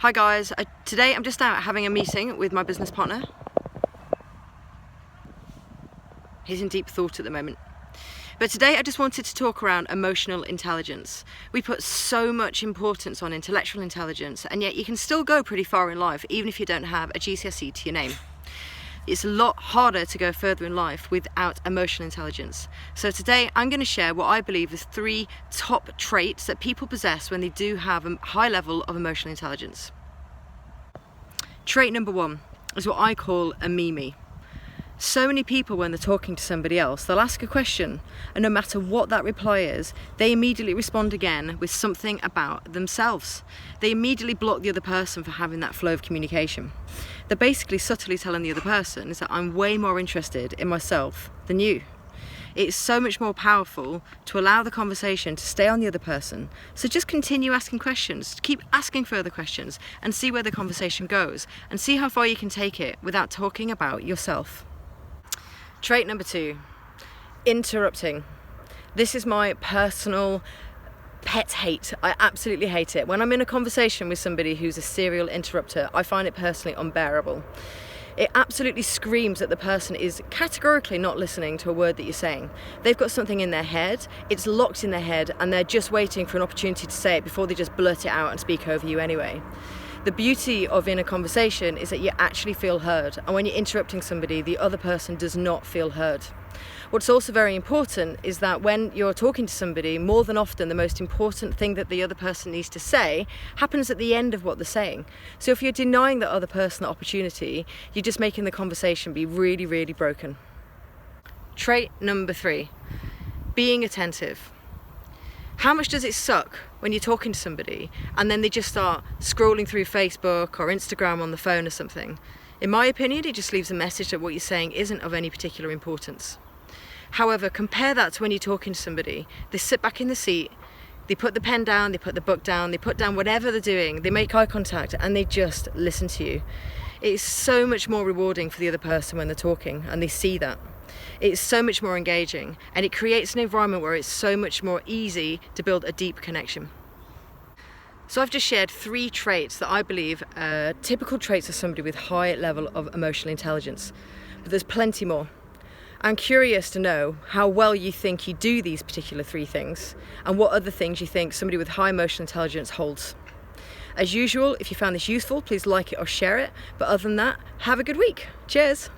Hi guys, today I'm just out having a meeting with my business partner. He's in deep thought at the moment. But today I just wanted to talk around emotional intelligence. We put so much importance on intellectual intelligence, and yet you can still go pretty far in life even if you don't have a GCSE to your name. It's a lot harder to go further in life without emotional intelligence. So today I'm going to share what I believe is 3 top traits that people possess when they do have a high level of emotional intelligence. Trait number 1 is what I call a me. So many people, when they're talking to somebody else, they'll ask a question, and no matter what that reply is, they immediately respond again with something about themselves. They immediately block the other person for having that flow of communication. They're basically subtly telling the other person is that I'm way more interested in myself than you. It's so much more powerful to allow the conversation to stay on the other person. So just continue asking questions, keep asking further questions, and see where the conversation goes, and see how far you can take it without talking about yourself. Trait number 2, interrupting. This is my personal pet hate. I absolutely hate it. When I'm in a conversation with somebody who's a serial interrupter, I find it personally unbearable. It absolutely screams that the person is categorically not listening to a word that you're saying. They've got something in their head, it's locked in their head, and they're just waiting for an opportunity to say it before they just blurt it out and speak over you anyway. The beauty of in a conversation is that you actually feel heard, and when you're interrupting somebody, the other person does not feel heard. What's also very important is that when you're talking to somebody, more than often the most important thing that the other person needs to say happens at the end of what they're saying. So if you're denying the other person the opportunity, you're just making the conversation be really, really broken. Trait number 3, being attentive. How much does it suck when you're talking to somebody and then they just start scrolling through Facebook or Instagram on the phone or something? In my opinion, it just leaves a message that what you're saying isn't of any particular importance. However, compare that to when you're talking to somebody. They sit back in the seat, they put the pen down, they put the book down, they put down whatever they're doing, they make eye contact, and they just listen to you. It's so much more rewarding for the other person when they're talking, and they see that. It's so much more engaging, and it creates an environment where it's so much more easy to build a deep connection. So I've just shared 3 traits that I believe are typical traits of somebody with high level of emotional intelligence, but there's plenty more. I'm curious to know how well you think you do these particular 3 things, and what other things you think somebody with high emotional intelligence holds. As usual, if you found this useful, please like it or share it, but other than that, have a good week. Cheers!